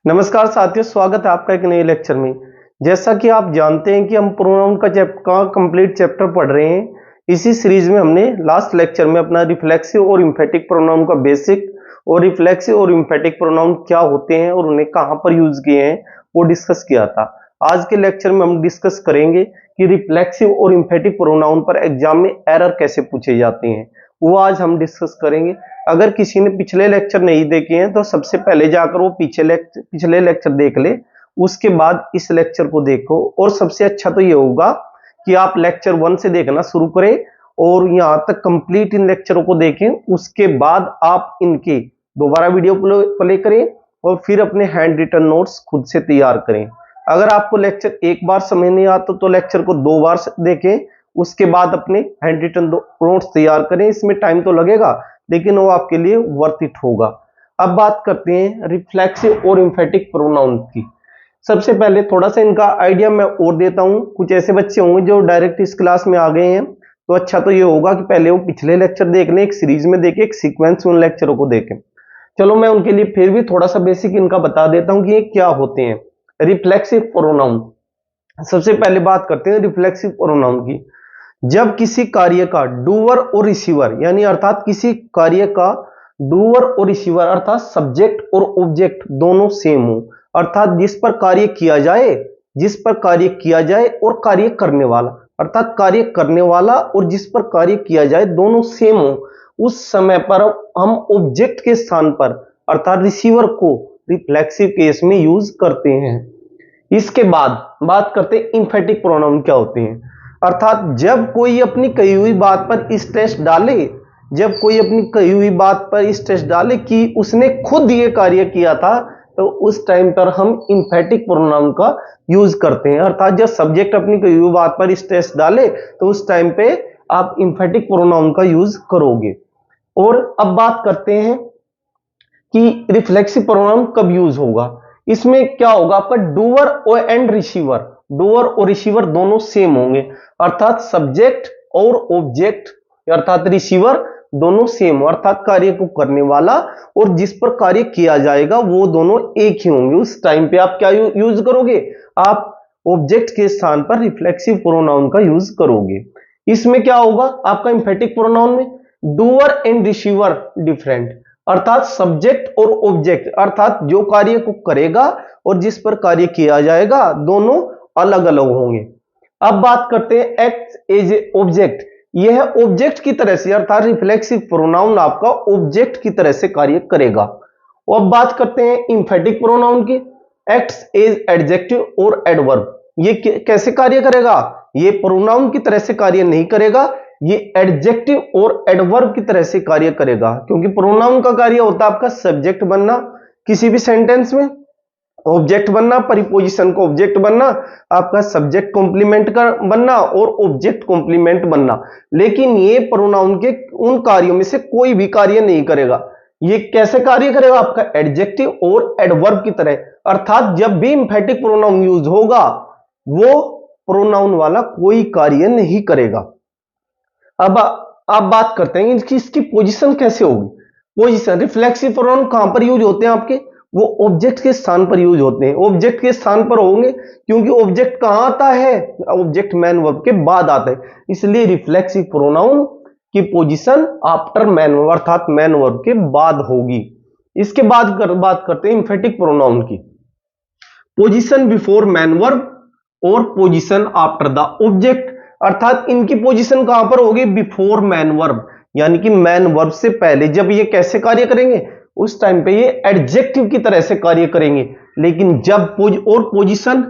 नमस्कार साथियों, स्वागत है आपका एक नए लेक्चर में। जैसा कि आप जानते हैं कि हम प्रोनाउन का कंप्लीट चैप्टर पढ़ रहे हैं। इसी सीरीज में हमने लास्ट लेक्चर में अपना रिफ्लेक्सिव और इम्फेटिक प्रोनाउन का बेसिक और रिफ्लेक्सिव और इम्फेटिक प्रोनाउन क्या होते हैं और उन्हें कहां पर यूज किए हैं वो डिस्कस किया था। आज के लेक्चर में हम डिस्कस करेंगे कि रिफ्लेक्सिव और इम्फेटिक प्रोनाउन पर एग्जाम में एरर कैसे पूछे जाते हैं, वो आज हम डिस्कस करेंगे। अगर किसी ने पिछले लेक्चर नहीं देखे हैं तो सबसे पहले जाकर वो पिछले लेक्चर देख ले, उसके बाद इस लेक्चर को देखो। और सबसे अच्छा तो ये होगा कि आप लेक्चर 1 से देखना शुरू करें और यहां तक कंप्लीट इन लेक्चरों को देखें। उसके बाद आप इनके दोबारा वीडियो प्ले करें और फिर अपने हैंड रिटन नोट्स खुद से तैयार करें। अगर आपको लेक्चर एक बार समझ नहीं आता तो लेक्चर को 2 बार देखें, उसके बाद अपने हैंड रिटन नोट्स तैयार करें। इसमें टाइम तो लगेगा लेकिन वो आपके लिए वर्थ इट होगा। अब बात करते हैं रिफ्लेक्सिव और इम्फेटिक प्रोनाउन की। सबसे पहले थोड़ा सा इनका आइडिया मैं और देता हूं। कुछ ऐसे बच्चे होंगे जो डायरेक्ट इस क्लास में आ गए हैं, तो अच्छा तो ये होगा कि पहले वो पिछले लेक्चर देख लें, एक सीरीज में देखें, एक सीक्वेंस में उन लेक्चरों को देखें। चलो मैं उनके लिए फिर भी थोड़ा सा बेसिक इनका बता देता हूं कि ये क्या होते हैं रिफ्लेक्सिव प्रोनाउन। सबसे पहले बात करते हैं रिफ्लेक्सिव प्रोनाउन की। जब किसी कार्य का डूअर और रिसीवर यानी अर्थात किसी कार्य का डूअर और रिसीवर अर्थात सब्जेक्ट और ऑब्जेक्ट दोनों सेम हो, अर्थात जिस पर कार्य किया जाए और कार्य करने वाला, अर्थात कार्य करने वाला और जिस पर कार्य किया जाए दोनों सेम हो, उस समय पर हम ऑब्जेक्ट के स्थान पर अर्थात रिसीवर को रिफ्लेक्सिव केस में यूज करते हैं। इसके बाद बात करते हैं इम्फेटिक प्रोनाउन क्या होते हैं। अर्थात जब कोई अपनी कही हुई बात पर स्ट्रेस डाले, कि उसने खुद ये कार्य किया था, तो उस टाइम पर हम इम्फेटिक प्रोनाउन का यूज करते हैं। अर्थात जब सब्जेक्ट अपनी कही हुई बात पर स्ट्रेस डाले तो उस टाइम पे आप इम्फेटिक प्रोनाउन का यूज करोगे। और अब बात करते हैं कि रिफ्लेक्सिव प्रोनाउन कब यूज होगा। इसमें क्या होगा, आपका डूअर और रिसीवर दोनों सेम होंगे, अर्थात सब्जेक्ट और ऑब्जेक्ट अर्थात रिसीवर दोनों सेम, अर्थात कार्य को करने वाला और जिस पर कार्य किया जाएगा वो दोनों एक ही होंगे। उस टाइम पे आप क्या यूज करोगे, आप ऑब्जेक्ट के स्थान पर रिफ्लेक्सिव प्रोनाउन का यूज करोगे। इसमें क्या होगा, आपका एम्फेटिक प्रोनाउन में डूअर एंड रिसीवर डिफरेंट, अर्थात सब्जेक्ट और ऑब्जेक्ट अर्थात जो कार्य को करेगा और जिस पर कार्य किया जाएगा दोनों अलग अलग होंगे। अब बात करते हैं एक्ट एज ए ऑब्जेक्ट। यह ऑब्जेक्ट की तरह से अर्थात रिफ्लेक्सिव प्रोनाउन आपका ऑब्जेक्ट की तरह से कार्य करेगा। और अब बात करते हैं इम्फेटिक प्रोनाउन की। एक्ट्स एज एडजेक्टिव और एडवर्ब। ये कैसे कार्य करेगा, ये प्रोनाउन की तरह से कार्य नहीं करेगा, ये एडजेक्टिव और एडवर्ब की तरह से कार्य करेगा। क्योंकि प्रोनाउन का कार्य होता है आपका सब्जेक्ट बनना किसी भी सेंटेंस में, ऑब्जेक्ट बनना, परिपोजिशन को ऑब्जेक्ट बनना, आपका सब्जेक्ट कॉम्प्लीमेंट का बनना और ऑब्जेक्ट कॉम्प्लीमेंट बनना। लेकिन ये प्रोनाउन के उन कार्यों में से कोई भी कार्य नहीं करेगा। ये कैसे कार्य करेगा, आपका एडजेक्टिव और एडवर्ब की तरह, अर्थात जब भी एम्फेटिक प्रोनाउन यूज होगा वो प्रोनाउन वाला कोई कार्य नहीं करेगा। अब आप बात करते हैं इसकी पोजीशन कैसे होगी। पोजीशन रिफ्लेक्सिव प्रोनाउन कहां पर यूज होते हैं आपके, वो ऑब्जेक्ट के स्थान पर यूज होते हैं। ऑब्जेक्ट के स्थान पर होंगे क्योंकि ऑब्जेक्ट कहां आता है, ऑब्जेक्ट मैन वर्ब के बाद आता है, इसलिए रिफ्लेक्सिव प्रोनाउन की पोजीशन आफ्टर मैन वर्ब अर्थात मैन वर्ब के बाद होगी। इसके बाद बात करते हैं एम्फेटिक प्रोनाउन की। पोजीशन बिफोर मैन वर्ब और पोजीशन आफ्टर द ऑब्जेक्ट, अर्थात इनकी पोजीशन कहां पर होगी, बिफोर मैन वर्ब यानी कि मैन वर्ब से पहले। जब ये कैसे कार्य करेंगे, उस टाइम पे ये एडजेक्टिव की तरह से कार्य करेंगे। लेकिन जब पोजीशन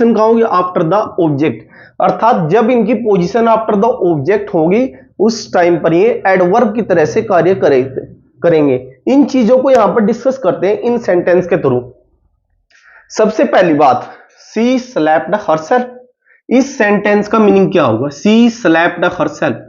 कहां होगी, आफ्टर द ऑब्जेक्ट, अर्थात जब इनकी पोजीशन आफ्टर द ऑब्जेक्ट होगी उस टाइम पर ये एडवर्ब की तरह से कार्य करेंगे। इन चीजों को यहां पर डिस्कस करते हैं इन सेंटेंस के थ्रू। सबसे पहली बात, शी स्लैप्ड हरसेल्फ। इस सेंटेंस का मीनिंग क्या होगा, she slapped herself.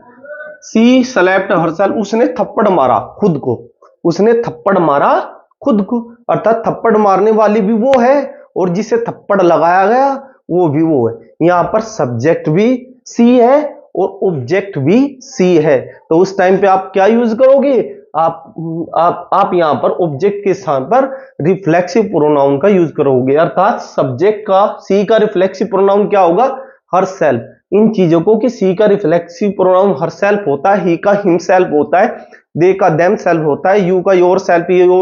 She slapped herself, उसने थप्पड़ मारा खुद को, उसने थप्पड़ मारा खुद को, अर्थात थप्पड़ मारने वाली भी वो है और जिसे थप्पड़ लगाया गया वो भी वो है। यहां पर सब्जेक्ट भी सी है और ऑब्जेक्ट भी सी है, तो उस टाइम पे आप क्या यूज करोगे, आप यहां पर ऑब्जेक्ट के स्थान पर रिफ्लेक्सिव प्रोनाउन का यूज करोगे, अर्थात सब्जेक्ट का सी का रिफ्लेक्सिव प्रोनाउन क्या होगा, हरसेल्फ। इन चीजों को कि सी का रिफ्लेक्सिव प्रोनाउन हरसेल्फ होता है, ही का हिमसेल्फ होता है, दे का देम सेल्फ होता है, यू का योर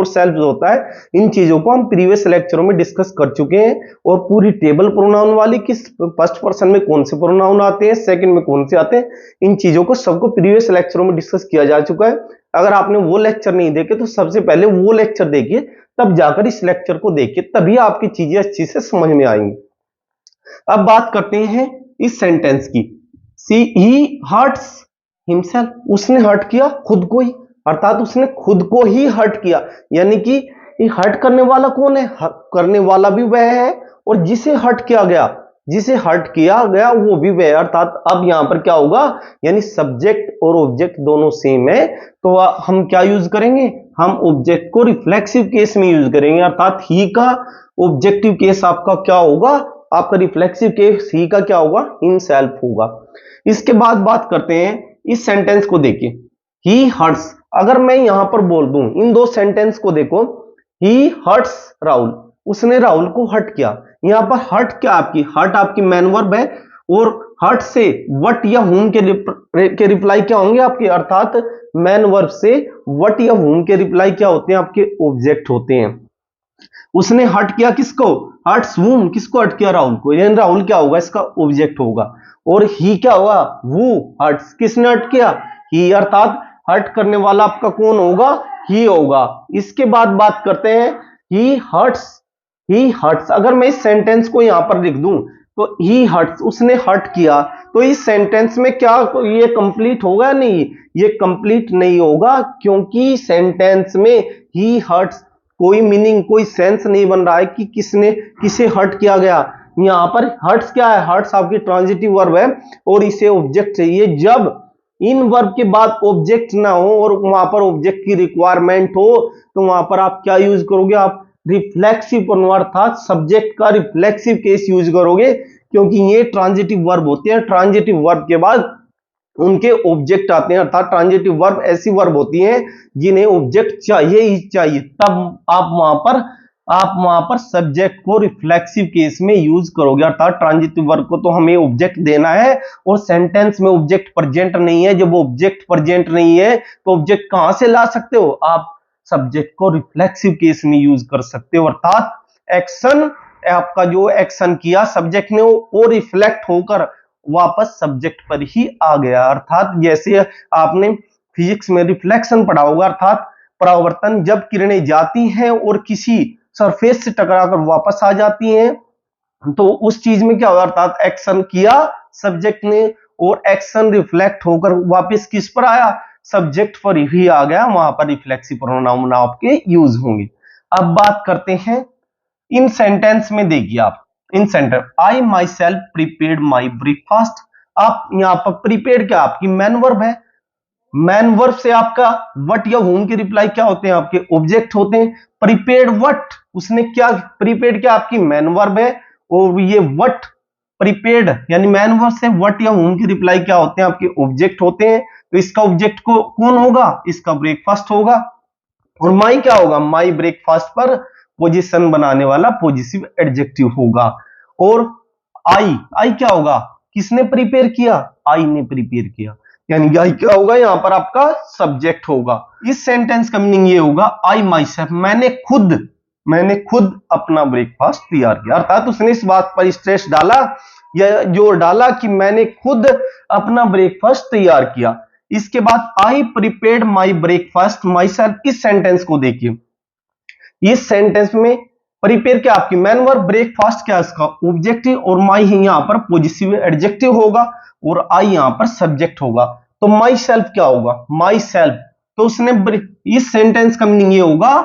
सेल्फ होता है। इन चीजों को हम प्रीवियस लेक्चरों में डिस्कस कर चुके हैं, और पूरी टेबल प्रोनाउन वाली किस फर्स्ट पर्सन में कौन से प्रोनाउन आते हैं, सेकंड में कौन से आते हैं, इन चीजों को सबको प्रीवियस लेक्चरों में डिस्कस किया जा चुका है। अगर आपने वो लेक्चर नहीं देखे तो सबसे पहले वो लेक्चर देखिए, तब जाकर इस लेक्चर को देखिए, तभी आपकी चीजें अच्छी से समझ में आएंगी। अब बात करते हैं इस सेंटेंस की, सी ही हर्ट्स हिमसेल्फ, उसने हर्ट किया खुद को ही, अर्थात उसने खुद को ही हर्ट किया, यानी कि ये हर्ट करने वाला कौन है, करने वाला भी वह है, और जिसे हर्ट किया गया, जिसे हर्ट किया गया वो भी वह, अर्थात अब यहां पर क्या होगा, यानी सब्जेक्ट और ऑब्जेक्ट दोनों सेम है, तो हम क्या यूज करेंगे, हम ऑब्जेक्ट को रिफ्लेक्सिव केस में यूज करेंगे, अर्थात ही का ऑब्जेक्टिव केस आपका क्या होगा, आपका रिफ्लेक्सिव केस ही का क्या होगा, हिमसेल्फ होगा। इसके बाद बात करते हैं इस सेंटेंस को, देखिए ही हर्ट्स, अगर मैं यहां पर बोल दूं, इन दो सेंटेंस को देखो, ही हर्ट्स राहुल, उसने राहुल को हर्ट किया, यहां पर हर्ट क्या आपकी, हर्ट आपकी मैन वर्ब है, और हर्ट से व्हाट या हुम के रिप्लाई क्या होंगे आपके, अर्थात मैन वर्ब से व्हाट या हुम के रिप्लाई क्या होते हैं, आपके ऑब्जेक्ट होते हैं। उसने हर्ट किया किसको, हर्ट्स वूम, किसको हर्ट किया, राहुल को, यानी राहुल क्या होगा, इसका ऑब्जेक्ट होगा। और ही क्या होगा, वो हर्ट्स, किसने हर्ट किया, ही, अर्थात हर्ट करने वाला आपका कौन होगा, ही होगा। इसके बाद बात करते हैं ही हर्ट्स, ही हर्ट्स, अगर मैं इस सेंटेंस को यहां पर लिख दूं तो ही हर्ट्स, उसने हर्ट किया, तो इस सेंटेंस में क्या ये कंप्लीट होगा, नहीं, ये कंप्लीट नहीं होगा, क्योंकि सेंटेंस में ही हर्ट्स कोई मीनिंग, कोई सेंस नहीं बन रहा है कि किसने किसे हर्ट किया गया। यहां पर हर्ट्स क्या है, हर्ट्स आपकी ट्रांजिटिव वर्ब है, और इसे ऑब्जेक्ट चाहिए, जब इन वर्ब के बाद ऑब्जेक्ट ना हो और वहां पर ऑब्जेक्ट की रिक्वायरमेंट हो, तो वहां पर आप क्या यूज करोगे, आप रिफ्लेक्सिव प्रोनाउन, अर्थात सब्जेक्ट का रिफ्लेक्सिव केस यूज करोगे, क्योंकि ये ट्रांजिटिव वर्ब होते हैं, ट्रांजिटिव वर्ब के बाद उनके ऑब्जेक्ट आते हैं, अर्थात ट्रांजिटिव वर्ब ऐसी वर्ब होती हैं जिन्हें ऑब्जेक्ट चाहिए ही चाहिए, तब आप वहां पर सब्जेक्ट को रिफ्लेक्सिव केस में यूज करोगे, अर्थात ट्रांजिटिव वर्ब को तो हमें ऑब्जेक्ट देना है, और सेंटेंस में ऑब्जेक्ट प्रेजेंट नहीं है, जब ऑब्जेक्ट प्रेजेंट नहीं है तो ऑब्जेक्ट कहां से ला सकते हो, आप सब्जेक्ट को रिफ्लेक्सिव केस में यूज कर सकते हो, अर्थात एक्शन, आपका जो एक्शन किया सब्जेक्ट ने वो रिफ्लेक्ट होकर वापस सब्जेक्ट पर ही आ गया, अर्थात जैसे आपने फिजिक्स में रिफ्लेक्शन पढ़ा होगा, अर्थात परावर्तन, जब किरणें जाती हैं और किसी सरफेस से टकराकर वापस आ जाती हैं, तो उस चीज में क्या होगा, अर्थात एक्शन किया सब्जेक्ट ने, और एक्शन रिफ्लेक्ट होकर वापस किस पर आया, सब्जेक्ट पर ही आ गया, वहां पर रिफ्लेक्सिव प्रोनाउन आपके यूज होंगे। अब बात करते हैं इन सेंटेंस में, देखिए आप इन sentence, I myself prepared my breakfast, आप यहां पर प्रिपेयर्ड क्या आपकी मैन वर्ब है, मैन वर्ब से आपका व्हाट या होम के रिप्लाई क्या होते हैं, आपके ऑब्जेक्ट होते हैं। प्रिपेयर्ड व्हाट, उसने क्या, प्रिपेयर्ड क्या आपकी मैन वर्ब है, और ये व्हाट प्रिपेयर्ड यानी मैन वर्ब से व्हाट या होम के रिप्लाई क्या होते हैं, आपके ऑब्जेक्ट होते हैं, तो इसका ऑब्जेक्ट को कौन होगा, इसका ब्रेकफास्ट होगा, और माई क्या होगा, माई ब्रेकफास्ट पर पोजीशन बनाने वाला पॉजिटिव एडजेक्टिव होगा। और आई क्या होगा, किसने प्रिपेयर किया, आई ने प्रिपेयर किया, यानी आई क्या होगा, यहां पर आपका सब्जेक्ट होगा। इस सेंटेंस का मीनिंग ये होगा, आई माई सेल्फ, मैंने खुद अपना ब्रेकफास्ट तैयार किया, अर्थात उसने इस बात पर स्ट्रेस डाला या जोर डाला कि मैंने खुद अपना ब्रेकफास्ट तैयार किया। इसके बाद आई prepared my breakfast my self, इस सेंटेंस को देखिए, इस सेंटेंस में प्रिपेयर क्या आपकी मैन वर्ब, ब्रेकफास्ट क्या इसका ऑब्जेक्टिव, और माई ही यहां पर पॉजिटिव एडजेक्टिव होगा, और आई यहां पर सब्जेक्ट होगा, तो माई सेल्फ क्या होगा, माई सेल्फ, तो उसने इस सेंटेंस का मीनिंग ये होगा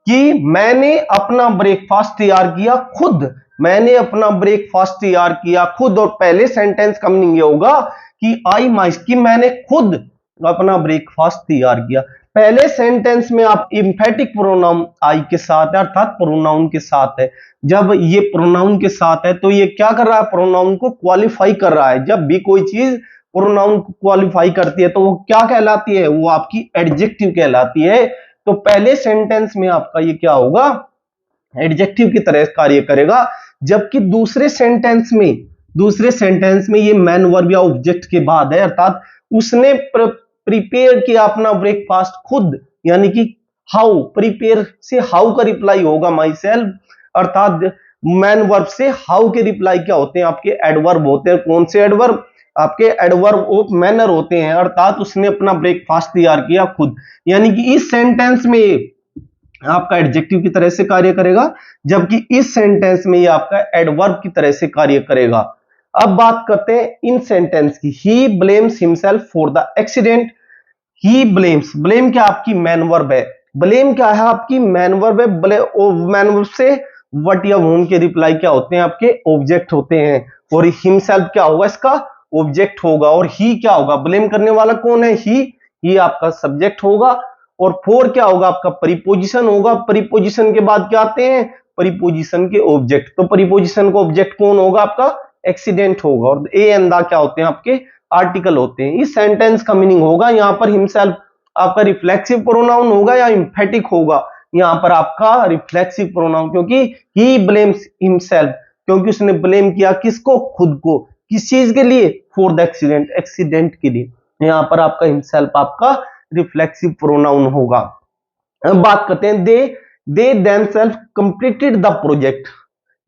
कि मैंने अपना ब्रेकफास्ट तैयार किया खुद, मैंने अपना ब्रेकफास्ट तैयार किया खुद, और पहले सेंटेंस का मीनिंग ये होगा कि आई माई, कि मैंने खुद अपना ब्रेकफास्ट तैयार किया। पहले सेंटेंस में आप इंफेटिक प्रोनाउन आई के साथ है, अर्थात प्रोनाउन के साथ है, जब ये प्रोनाउन के साथ है तो ये क्या कर रहा है, प्रोनाउन को क्वालिफाई कर रहा है, जब भी कोई चीज प्रोनाउन को क्वालिफाई करती है तो वो क्या कहलाती है, वो आपकी एडजेक्टिव कहलाती है। तो पहले सेंटेंस में आपका ये क्या होगा, एडजेक्टिव की तरह कार्य करेगा, जबकि दूसरे सेंटेंस में ये मैन वर्ब या ऑब्जेक्ट के बाद है, अर्थात उसने प्रिपेयर किया अपना ब्रेकफास्ट खुद, यानी कि हाउ, प्रिपेयर से हाउ का रिप्लाई होगा माई सेल्फ, अर्थात मैन वर्ब से हाउ के रिप्लाई क्या होते हैं, आपके एडवर्ब होते हैं। कौन से एडवर्ब, आपके एडवर्ब ऑफ मैनर होते हैं, अर्थात उसने अपना ब्रेकफास्ट तैयार किया खुद, यानी कि इस सेंटेंस में आपका एडजेक्टिव की तरह से कार्य करेगा, जबकि इस सेंटेंस में ये आपका एडवर्ब की तरह से कार्य करेगा। अब बात करते हैं इन सेंटेंस की। He blames himself for the accident. He blames, blame क्या आपकी मैन वर्ब है, ब्लेम क्या है आपकी मैन वर्ब है, मैन वर्ब से व्हाट या वूम के रिप्लाई क्या होते हैं, आपके ऑब्जेक्ट होते हैं, और हिमसेल्फ क्या होगा, इसका ऑब्जेक्ट होगा, और ही क्या होगा, ब्लेम करने वाला कौन है, ही आपका सब्जेक्ट होगा, और फोर क्या होगा, आपका प्रीपोजिशन होगा। प्रीपोजिशन के बाद क्या आते हैं, प्रीपोजिशन के ऑब्जेक्ट, तो प्रीपोजिशन का ऑब्जेक्ट कौन होगा, आपका एक्सीडेंट होगा, और ए एंड द क्या होते हैं, आपके आर्टिकल होते हैं। इस सेंटेंस का मीनिंग होगा यहां पर हिमसेल्फ आपका रिफ्लेक्सिव प्रोनाउन होगा या इंफेटिक होगा, यहां पर आपका रिफ्लेक्सिव प्रोनाउन, क्योंकि ही ब्लेम्स हिमसेल्फ, क्योंकि उसने ब्लेम किया किसको, खुद को, किस चीज के लिए, फॉर द एक्सीडेंट, एक्सीडेंट के लिए, यहां पर आपका हिमसेल्फ आपका रिफ्लेक्सिव प्रोनाउन होगा। अब बात करते हैं they themselves completed the project.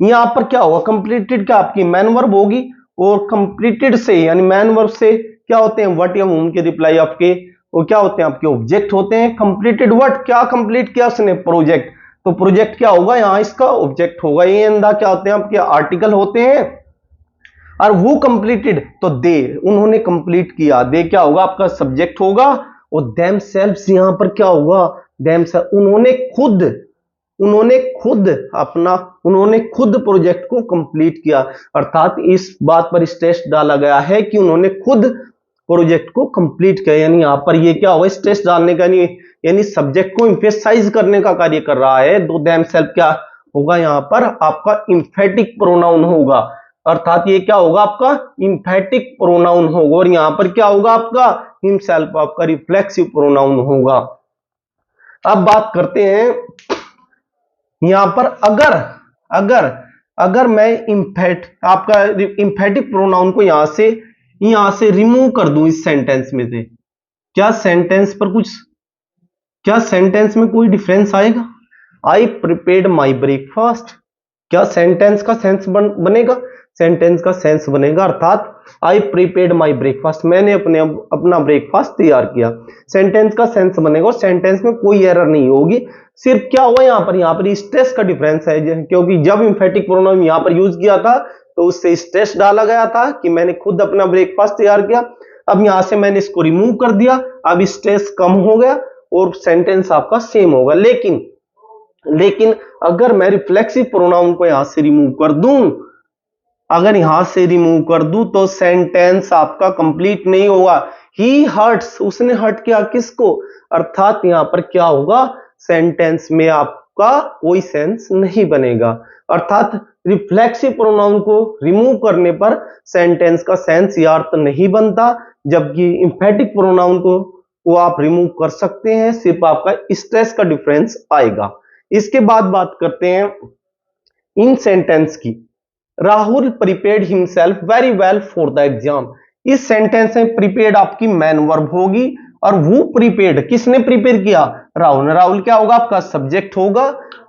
यहां पर क्या होगा, कंप्लीटेड क्या आपकी मैन वर्ब होगी, और कंप्लीटेड से यानी मैन वर्ब से क्या होते हैं, व्हाट या वूम के रिप्लाई आपके वो क्या होते हैं, आपके ऑब्जेक्ट होते हैं। कंप्लीटेड व्हाट, क्या कंप्लीट किया उसने, प्रोजेक्ट, तो प्रोजेक्ट क्या होगा, यहां इसका ऑब्जेक्ट होगा। ये अंदा क्या होते हैं, आपके आर्टिकल होते हैं, और वो कंप्लीटेड तो दे, उन्होंने कंप्लीट किया, दे क्या होगा, आपका सब्जेक्ट होगा, और देम सेल्फ्स यहां पर क्या होगा, देम सेल्फ, उन्होंने खुद प्रोजेक्ट को कंप्लीट किया, अर्थात इस बात पर स्ट्रेस डाला गया है कि उन्होंने खुद प्रोजेक्ट को कंप्लीट किया, यानी यहां पर ये क्या होगा, स्ट्रेस डालने का यानी सब्जेक्ट को एम्फेसाइज करने का कार्य कर रहा है। दो देम सेल्फ क्या होगा, यहां पर आपका इंफेटिक प्रोनाउन होगा, अर्थात ये क्या होगा, आपका इंफेटिक प्रोनाउन होगा, और यहां पर क्या होगा, आपका हिमसेल्फ आपका रिफ्लेक्सिव प्रोनाउन होगा। अब बात करते हैं यहां पर अगर मैं आपका इंफेटिक प्रोनाउन को यहां से रिमूव कर दूं इस सेंटेंस में से, क्या सेंटेंस में कोई डिफरेंस आएगा, आई प्रिपेयर्ड माई ब्रेकफास्ट, क्या सेंटेंस का सेंस बनेगा, सेंटेंस का सेंस बनेगा, अर्थात आई प्रिपेयर्ड माई ब्रेकफास्ट, मैंने अपना ब्रेकफास्ट तैयार किया, सेंटेंस का सेंस बनेगा, और सेंटेंस में कोई एरर नहीं होगी। सिर्फ क्या हुआ यहाँ पर स्ट्रेस का डिफरेंस है, क्योंकि जब इंफेटिक प्रोनाउन यहाँ पर यूज किया था तो उससे स्ट्रेस डाला गया था कि मैंने खुद अपना ब्रेकफास्ट तैयार किया, अब यहां से मैंने इसको रिमूव कर दिया, अब स्ट्रेस कम हो गया और सेंटेंस आपका सेम होगा। लेकिन अगर मैं रिफ्लेक्सिव प्रोनाउन को यहां से रिमूव कर दूं, तो सेंटेंस आपका कंप्लीट नहीं होगा। ही हर्ट्स, उसने हर्ट किया किसको, अर्थात यहां पर क्या होगा, सेंटेंस में आपका कोई सेंस नहीं बनेगा, अर्थात रिफ्लेक्सिव प्रोनाउन को रिमूव करने पर सेंटेंस का सेंस या अर्थ नहीं बनता, जबकि इंफेटिक प्रोनाउन को आप रिमूव कर सकते हैं, सिर्फ आपका स्ट्रेस का डिफरेंस आएगा। इसके बाद बात करते हैं इन सेंटेंस की। Rahul prepared himself very well for the exam. इस सेंटेंस में प्रिपेयर्ड आपकी मैन वर्ब होगी, और वो प्रिपेयर्ड किसने प्रिपेयर किया, राहुल क्या होगा, आपका सब्जेक्ट होगा,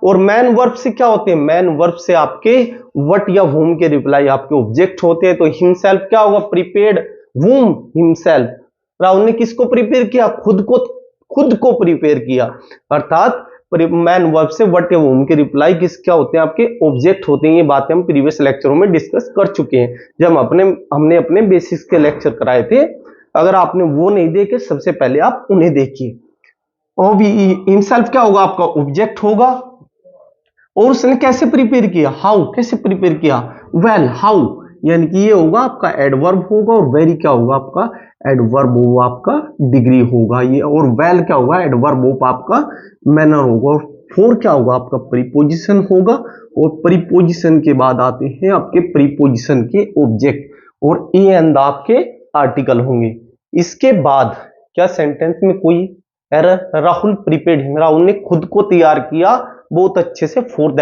और मैन वर्ब से क्या होते हैं, मैन वर्ब से आपके व्हाट या whom के रिप्लाई आपके ऑब्जेक्ट होते हैं। तो हिमसेल्फ क्या होगा, प्रिपेयर्ड whom, हिमसेल्फ, राहुल ने किसको प्रिपेयर किया, खुद को प्रिपेयर किया, अर्थात मैन वर्ब से व्हाट या whom के रिप्लाई क्या होते हैं, आपके ऑब्जेक्ट होते हैं। ये बातें हम प्रीवियस लेक्चरों में डिस्कस कर चुके हैं, जब हमने अपने बेसिक्स के लेक्चर कराए थे। अगर आपने वो नहीं देखे, सबसे पहले आप उन्हें देखिए। और भी हिमसेल्फ क्या होगा, आपका ऑब्जेक्ट होगा, और उसने कैसे प्रिपेयर किया, हाउ, कैसे प्रिपेयर किया, वेल, हाउ, यानी कि ये होगा आपका एडवर्ब होगा, और वेरी क्या होगा, आपका एडवर्ब होगा, आपका डिग्री होगा ये, और वेल क्या होगा, एडवर्ब ऑफ आपका मैनर होगा, और फोर क्या होगा, आपका प्रीपोजिशन होगा, और प्रीपोजिशन के बाद आते हैं आपके प्रीपोजिशन के ऑब्जेक्ट, और ए एंड आपके आर्टिकल होंगे। इसके बाद क्या सेंटेंस में कोई error? Rahul prepared him, Rahul ने खुद को तैयार किया बहुत अच्छे से फॉर द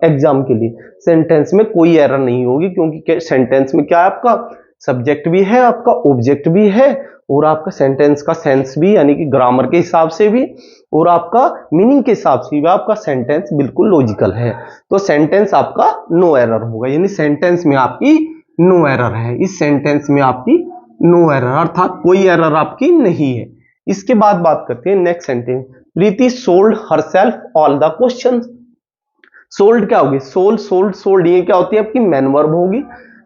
एग्जाम के लिए। सेंटेंस में कोई एरर नहीं होगी, क्योंकि सेंटेंस में क्या है, आपका सब्जेक्ट भी है, आपका ऑब्जेक्ट भी है, और आपका सेंटेंस का सेंस भी, यानी कि ग्रामर के हिसाब से भी और आपका मीनिंग के हिसाब से भी आपका सेंटेंस बिल्कुल लॉजिकल है। तो सेंटेंस आपका नो एरर होगा, यानी सेंटेंस में आपकी नो एरर है। इस सेंटेंस में आपकी नो एरर, अर्थात कोई एरर आपकी नहीं है। इसके बाद बात करते हैं next sentence. Preeti sold herself all the questions. Sold क्या होगी? सोल्ड सोल्ड सोल्ड, ये क्या होती है आपकी? मैन वर्ब होगी।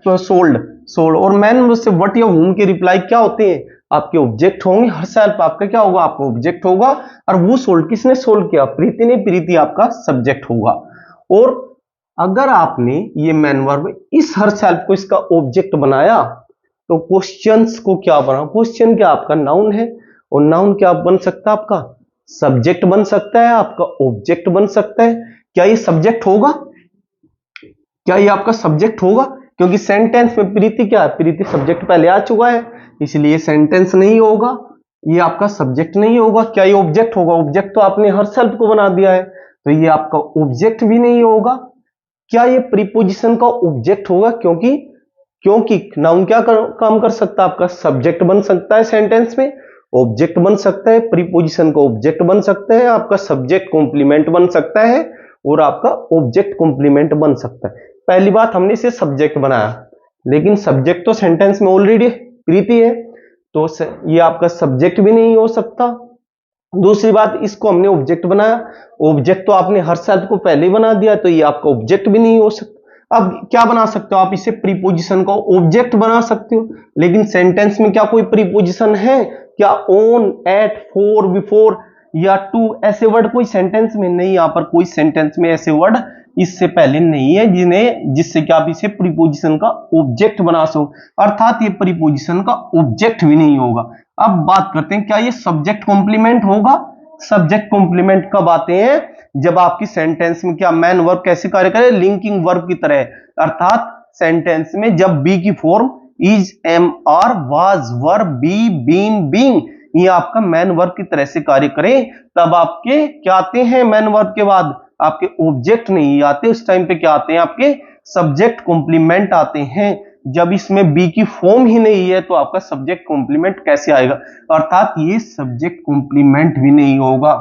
तो सोल्ड सोल्ड और मैन से व्हाट या whom के रिप्लाई क्या होते हैं? आपके ऑब्जेक्ट होंगे। हरसेल्फ आपका क्या होगा? आपका ऑब्जेक्ट होगा। और वो सोल्ड किसने सोल्ड किया? प्रीति ने। प्रीति आपका सब्जेक्ट होगा। और अगर आपने ये मैन वर्ब इस हरसेल्फ को इसका ऑब्जेक्ट बनाया तो क्वेश्चंस को क्या बना? क्वेश्चन क्या आपका नाउन है, और नाउन क्या बन सकता है? आपका सब्जेक्ट बन सकता है, आपका ऑब्जेक्ट बन सकता है। क्या ये सब्जेक्ट होगा? क्या ये आपका सब्जेक्ट होगा? क्योंकि सेंटेंस में प्रीति क्या है? प्रीति सब्जेक्ट पहले आ चुका है, इसलिए सेंटेंस नहीं होगा, ये आपका सब्जेक्ट नहीं होगा। क्या ये ऑब्जेक्ट होगा? ऑब्जेक्ट तो आपने हरसेल्फ को बना दिया है, तो ये आपका ऑब्जेक्ट भी नहीं होगा। क्या ये प्रीपोजिशन का ऑब्जेक्ट होगा? क्योंकि नाउन क्या काम कर सकता है? आपका सब्जेक्ट बन सकता है सेंटेंस में, ऑब्जेक्ट बन सकता है, प्रीपोजिशन का ऑब्जेक्ट बन सकता है, आपका सब्जेक्ट कॉम्प्लीमेंट बन सकता है, और आपका ऑब्जेक्ट कॉम्प्लीमेंट बन सकता है। पहली बात, हमने इसे सब्जेक्ट बनाया, लेकिन सब्जेक्ट तो सेंटेंस में ऑलरेडी प्रीति है, तो ये आपका सब्जेक्ट भी नहीं हो सकता। दूसरी बात, इसको हमने ऑब्जेक्ट बनाया, ऑब्जेक्ट तो आपने हरसेल्फ को पहले ही बना दिया, तो ये आपका ऑब्जेक्ट भी नहीं हो सकता। अब क्या बना सकते हो आप? इसे प्रीपोजिशन का ऑब्जेक्ट बना सकते हो, लेकिन सेंटेंस में क्या कोई प्रीपोजिशन है? क्या ऑन, एट, फॉर, बिफोर या टू, ऐसे वर्ड कोई सेंटेंस में नहीं। यहां पर कोई सेंटेंस में ऐसे वर्ड इससे पहले नहीं है जिससे कि आप इसे प्रीपोजिशन का ऑब्जेक्ट बना सको, अर्थात ये प्रीपोजिशन का ऑब्जेक्ट भी नहीं होगा। अब बात करते हैं, क्या ये सब्जेक्ट कॉम्प्लीमेंट होगा? सब्जेक्ट कॉम्प्लीमेंट कब आते हैं? जब आपकी सेंटेंस में क्या मैन वर्ब कैसे कार्य करे? लिंकिंग वर्ब की तरह, अर्थात सेंटेंस में जब बी की form is, am, are, was, were, be, been, being, ये आपका मैन वर्ब की तरह से कार्य करे, तब आपके क्या आते हैं? मैन वर्ब के बाद आपके ऑब्जेक्ट नहीं आते, उस टाइम पे क्या आते हैं? आपके सब्जेक्ट कॉम्प्लीमेंट आते हैं। जब इसमें बी की फॉर्म ही नहीं है तो आपका सब्जेक्ट कॉम्प्लीमेंट कैसे आएगा? अर्थात ये सब्जेक्ट कॉम्प्लीमेंट भी नहीं होगा।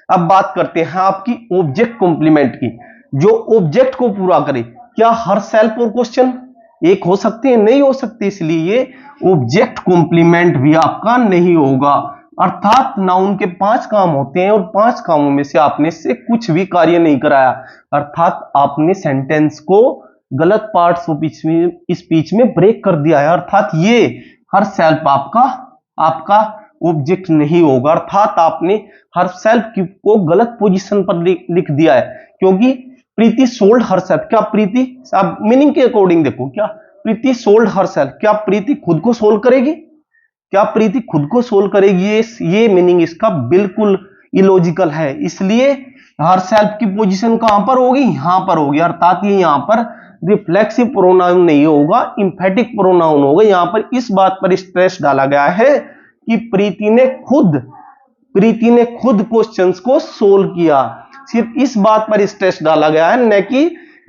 अब बात करते हैं आपकी ऑब्जेक्ट कॉम्प्लीमेंट की, जो ऑब्जेक्ट को पूरा करे। क्या हर सेल्फ और क्वेश्चन एक हो सकते हैं? नहीं हो सकते, इसलिए ये ऑब्जेक्ट कॉम्प्लीमेंट भी आपका नहीं होगा। अर्थात नाउन के 5 काम होते हैं और 5 कामों में से आपने से कुछ भी कार्य नहीं कराया, अर्थात आपने सेंटेंस को गलत पार्ट्स ऑफ स्पीच में ब्रेक कर दिया है, अर्थात ये हर सेल्फ आपका ऑब्जेक्ट नहीं होगा। अर्थात आपने हर सेल्फ को गलत पोजीशन पर लिख दिया है, क्योंकि प्रीति सोल्ड हर सेल्फ, क्या प्रीति, आप मीनिंग के अकॉर्डिंग देखो, क्या प्रीति सोल्ड हर सेल्फ, क्या प्रीति खुद को सोल्व करेगी? क्या प्रीति खुद को सोल्व करेगी? ये मीनिंग इसका बिल्कुल इलॉजिकल है, इसलिए हर सेल्फ की पोजीशन कहां पर होगी? यहां पर होगी, अर्थात ये यहां पर रिफ्लेक्सिव प्रोनाउन नहीं होगा, इंफेटिक प्रोनाउन होगा। यहां पर इस बात पर स्ट्रेस डाला गया है कि प्रीति ने खुद क्वेश्चंस को सोल्व किया, सिर्फ इस बात पर स्ट्रेस डाला गया है,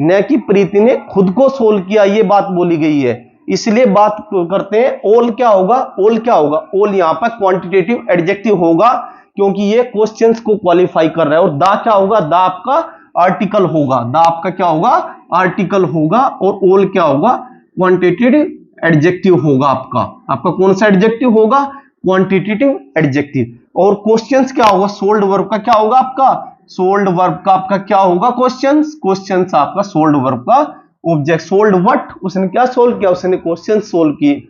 न कि प्रीति ने खुद को सोल्व किया, ये बात बोली गई है। इसलिए बात करते हैं ऑल क्या होगा? ऑल क्या होगा? ऑल यहां पर क्वांटिटेटिव एडजेक्टिव होगा, क्योंकि ये क्वेश्चंस को क्वालिफाई कर रहा है। और दा क्या होगा? दा आपका आर्टिकल होगा, दा आपका क्या होगा? आर्टिकल होगा। और ऑल क्या होगा? क्वांटिटेटिव एडजेक्टिव होगा। आपका कौन सा एडजेक्टिव होगा? Quantitative adjective. और क्वेश्चंस क्या होगा? सोल्ड वर्ब का क्या होगा? आपका सोल्ड वर्ब का आपका क्या होगा? क्वेश्चंस आपका सोल्ड वर्ब का ऑब्जेक्ट। Sold what? उसने क्या सोल्व किया? उसने क्वेश्चन सोल्व किए।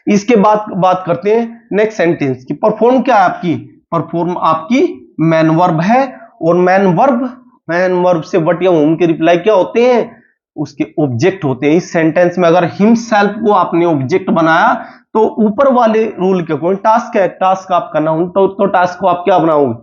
इसके बाद बात करते हैं नेक्स्ट सेंटेंस की। परफॉर्म क्या है आपकी? परफॉर्म आपकी मैन वर्ब है, और मैन वर्ब से व्हाट या whom के रिप्लाई क्या होते हैं? उसके ऑब्जेक्ट होते हैं। इस सेंटेंस में अगर हिमसेल्फ को आपने ऑब्जेक्ट बनाया तो ऊपर वाले रूल के अकॉर्डिंग टास्क है, टास्क आपका नाउन, तो टास्क को आप क्या बनाओगे?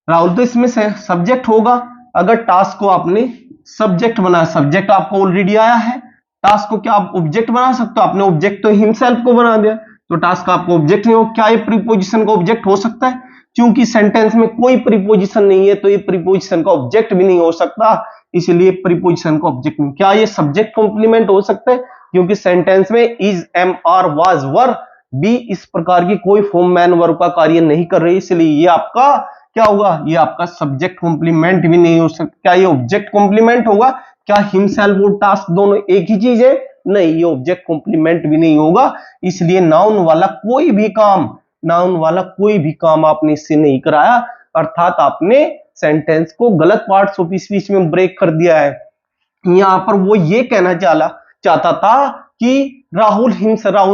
राहुल, तो इसमें से सब्जेक्ट होगा। अगर टास्क को आपने सब्जेक्ट बनाया, सब्जेक्ट आपको ऑलरेडी आया है, टास्क को क्या आप ऑब्जेक्ट बना सकते हो? आपने ऑब्जेक्ट तो हिमसेल्फ को बना दिया, तो टास्क आपको ऑब्जेक्ट नहीं हो। क्या ये प्रीपोजिशन का ऑब्जेक्ट हो सकता है? क्योंकि सेंटेंस में कोई प्रीपोजिशन नहीं है तो ये प्रीपोजिशन का ऑब्जेक्ट भी नहीं हो सकता, इसलिए प्रीपोजिशन का ऑब्जेक्ट नहीं। क्या ये सब्जेक्ट कॉम्प्लीमेंट हो सकता है? क्योंकि सेंटेंस में is, am, are, was, were, be इस प्रकार की कोई फॉर्म मैन वर्ब का कार्य नहीं कर रही, इसलिए ये आपका क्या होगा? ये आपका सब्जेक्ट कॉम्प्लीमेंट भी नहीं हो सकता। क्या ये ऑब्जेक्ट कॉम्प्लीमेंट होगा? क्या हिमसेल्फ और टास्क दोनों एक ही चीज है? नहीं, ये ऑब्जेक्ट कॉम्प्लीमेंट भी नहीं होगा, इसलिए नाउन वाला कोई भी काम, नाउन वाला कोई भी काम आपने इससे नहीं कराया, अर्थात आपने सेंटेंस को गलत पार्ट्स ऑफ स्पीच में ब्रेक कर दिया है। यहां पर वो ये कहना चाहता था कि राहुल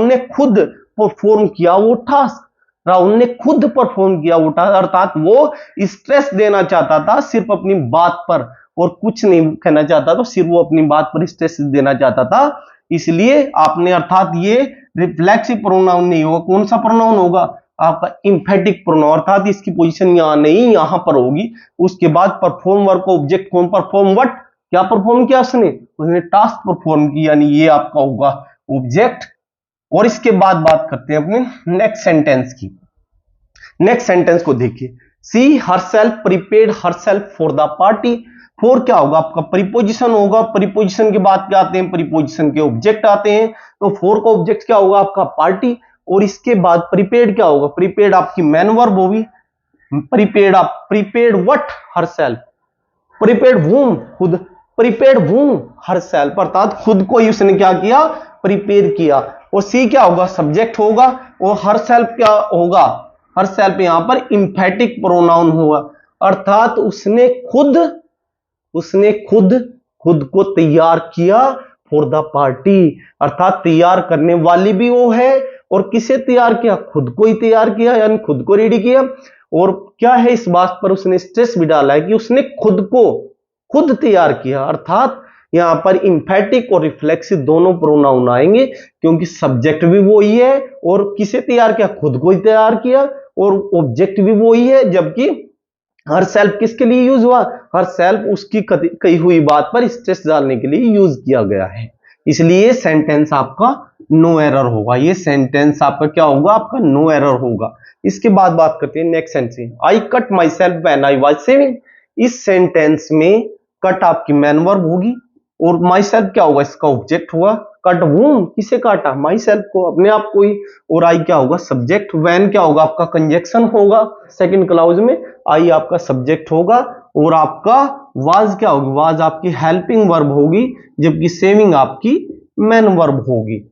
ने खुद परफॉर्म किया वो टास्क, राहुल ने खुद परफॉर्म किया वो टास्क, अर्थात वो स्ट्रेस देना चाहता था सिर्फ अपनी बात पर और कुछ नहीं कहना चाहता, तो सिर्फ वो अपनी बात पर स्ट्रेस देना चाहता था, इसलिए आपने, अर्थात ये रिफ्लेक्सिव प्रोनाउन नहीं होगा। कौन सा प्रोनाउन होगा? आपका इंफेटिक प्रोनाउन, अर्थात इसकी पोजीशन यहां नहीं यहां पर होगी। उसके बाद परफॉर्म वर्ब को ऑब्जेक्ट कौन परफॉर्म व्हाट, क्या परफॉर्म किया उसने टास्क परफॉर्म किया, यानी ये आपका होगा ऑब्जेक्ट। और इसके बाद बात करते हैं अपने नेक्स्ट सेंटेंस की। नेक्स्ट सेंटेंस को देखिए, she herself prepared herself for the party. For क्या होगा? आपका प्रीपोजिशन होगा, प्रीपोजिशन के बाद क्या आते हैं? प्रीपोजिशन के ऑब्जेक्ट आते हैं, तो फॉर का ऑब्जेक्ट क्या होगा? आपका पार्टी। और इसके बाद प्रिपेयर्ड क्या होगा? प्रिपेयर्ड आपकी मैन वर्ब होगी। Prepared what? हरसेल्फ। प्रिपेयर्ड वूम, खुद। प्रिपेयर्ड वूम हरसेल्फ, अर्थात खुद को ही उसने क्या किया? प्रिपेयर किया। और सी क्या होगा? सब्जेक्ट होगा। और हरसेल्फ क्या होगा? हरसेल्फ यहां पर इंफेटिक प्रोनाउन होगा, अर्थात उसने खुद को तैयार किया फॉर द पार्टी, अर्थात तैयार करने वाली भी वो है, और किसे तैयार किया? खुद को ही तैयार किया, यानी खुद को रेडी किया। और क्या है, इस बात पर उसने स्ट्रेस भी डाला है कि उसने खुद तैयार किया, अर्थात यहां पर इंफेटिक और रिफ्लेक्सिव दोनों प्रोनाउन आएंगे, क्योंकि सब्जेक्ट भी वही है और किसे तैयार किया? खुद को ही तैयार किया, और ऑब्जेक्ट भी वही है, जबकि हर सेल्फ किसके लिए यूज हुआ? हर सेल्फ उसकी कही हुई बात पर स्ट्रेस डालने के लिए यूज किया गया है, इसलिए सेंटेंस आपका नो एरर होगा। ये सेंटेंस आपका क्या होगा? आपका नो एरर होगा। इसके बाद बात करते हैं next sentence, I cut my self when I was saving. इस सेंटेंस में कट आपकी मैन वर्ब होगी, और माई सेल्फ क्या होगा? इसका ऑब्जेक्ट होगा। कट वूम, किसे काटा? माई सेल्फ को, अपने आप को ही। और आई क्या होगा? सब्जेक्ट। वैन क्या होगा? आपका कंजक्शन होगा सेकंड क्लाउज में, आई आपका सब्जेक्ट होगा, और आपका वाज क्या होगी? वाज आपकी हेल्पिंग वर्ब होगी, जबकि सेविंग आपकी मैन वर्ब होगी।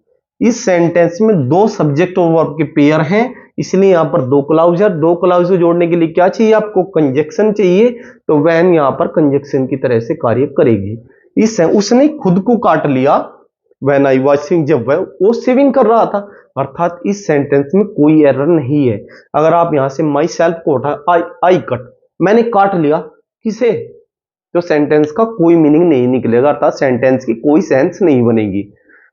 इस सेंटेंस में दो सब्जेक्ट और वर्ब के पेयर हैं, इसलिए यहां पर दो क्लाउज है। दो क्लाउज को जोड़ने के लिए क्या चाहिए? आपको कंजक्शन चाहिए, तो वैन यहां पर कंजक्शन की तरह से कार्य करेगी। उसने खुद को काट लिया व्हेन आई वाज सेविंग, जब वो सेविंग कर रहा था, अर्थात इस सेंटेंस में कोई एरर नहीं है। अगर आप यहां से माई सेल्फ को उठा, आई कट, मैंने काट लिया किसे, तो सेंटेंस का कोई मीनिंग नहीं निकलेगा, अर्थात सेंटेंस की कोई सेंस नहीं बनेगी।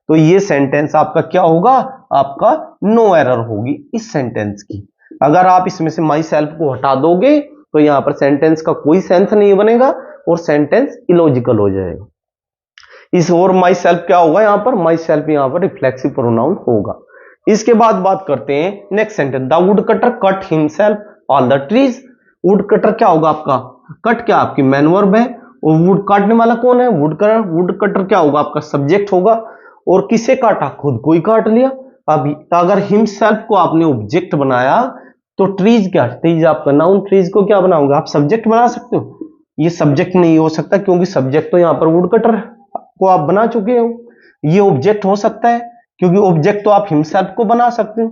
तो ये सेंटेंस आपका क्या होगा? आपका नो एरर होगी इस सेंटेंस की। अगर आप इसमें से माई सेल्फ को हटा दोगे तो यहां पर सेंटेंस का कोई सेंस नहीं बनेगा और सेंटेंस इलॉजिकल हो जाएगा। इस और माई सेल्फ क्या होगा? यहां पर माई सेल्फ यहां पर रिफ्लेक्सिव प्रोनाउन होगा। इसके बाद बात करते हैं next sentence, the wood cutter cut himself all the trees. Would cutter क्या होगा? आपका कट क्या आपकी मैन वर्ब है, और वुड काटने वाला कौन है? Would cutter. वुड कटर क्या होगा? आपका सब्जेक्ट होगा, और किसे काटा? खुद को ही काट लिया। अब अगर हिमसेल्फ को आपने ऑब्जेक्ट बनाया तो ट्रीज क्या? ट्रीज आपका नाउन, ट्रीज को क्या बनाओगे? आप सब्जेक्ट बना सकते हो। ये सब्जेक्ट नहीं हो सकता, क्योंकि सब्जेक्ट तो यहां पर वुड कटर को आप बना चुके हो। ये ऑब्जेक्ट हो सकता है, क्योंकि ऑब्जेक्ट तो आप हिमसेल्फ को बना सकते हो।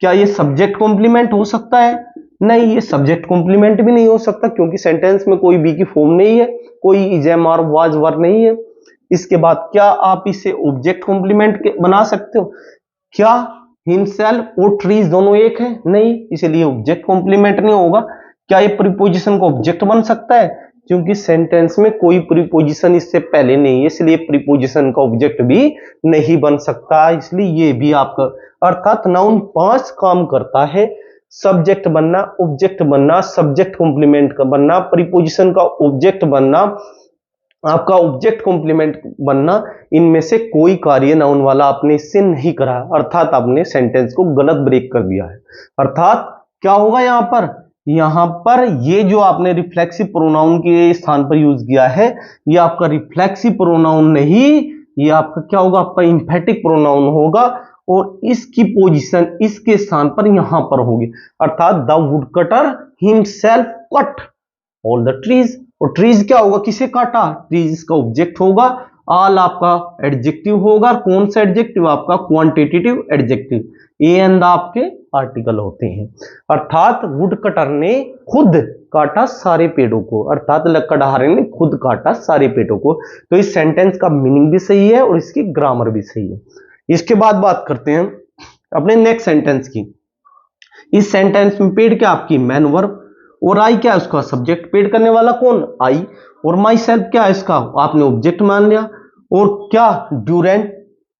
क्या ये सब्जेक्ट कॉम्प्लीमेंट हो सकता है? नहीं, ये सब्जेक्ट कॉम्प्लीमेंट भी नहीं हो सकता, क्योंकि सेंटेंस में कोई बी की फॉर्म नहीं है, कोई इज, एम, आर, वाज, वर नहीं है। इसके बाद क्या आप इसे ऑब्जेक्ट कॉम्प्लीमेंट बना सकते हो? क्या हिमसेल्फ और ट्रीज दोनों एक है? नहीं, इसलिए ऑब्जेक्ट कॉम्प्लीमेंट नहीं होगा। क्या ये प्रीपोजिशन को ऑब्जेक्ट बन सकता है? क्योंकि सेंटेंस में कोई प्रीपोजिशन इससे पहले नहीं है, इसलिए प्रीपोजिशन का ऑब्जेक्ट भी नहीं बन सकता, इसलिए ये भी आपका, अर्थात नाउन 5 काम करता है, सब्जेक्ट बनना, ऑब्जेक्ट बनना, सब्जेक्ट कॉम्प्लीमेंट का बनना, प्रीपोजिशन का ऑब्जेक्ट बनना, आपका ऑब्जेक्ट कॉम्प्लीमेंट बनना, इनमें से कोई कार्य नाउन वाला आपने इससे नहीं करा, अर्थात आपने सेंटेंस को गलत ब्रेक कर दिया है। अर्थात क्या होगा यहां पर ये जो आपने रिफ्लेक्सिव प्रोनाउन के स्थान पर यूज किया है, ये आपका रिफ्लेक्सिव प्रोनाउन नहीं, ये आपका क्या होगा, आपका इंफेटिक प्रोनाउन होगा, और इसकी पोजीशन इसके स्थान पर यहां पर होगी। अर्थात the wood cutter himself cut all the trees, और ट्रीज क्या होगा, किसे काटा, ट्रीज इसका ऑब्जेक्ट होगा, ऑल आपका एडजेक्टिव होगा, कौन सा एडजेक्टिव, आपका क्वांटिटेटिव एडजेक्टिव, ए एंड आपके आर्टिकल होते हैं। अर्थात वुड कटर ने खुद काटा सारे पेड़ों को, अर्थात लकड़हारे ने खुद काटा सारे पेड़ों को। तो इस सेंटेंस का मीनिंग भी सही है और इसकी ग्रामर भी सही है। इसके बाद बात करते हैं अपने नेक्स्ट सेंटेंस की। इस सेंटेंस में पेड़ क्या आपकी मैन वर्ब, और आई क्या है उसका सब्जेक्ट, पेड करने वाला कौन, आई, और माई सेल्फ क्या है इसका, आपने ऑब्जेक्ट मान लिया, और क्या ड्यूरेंट,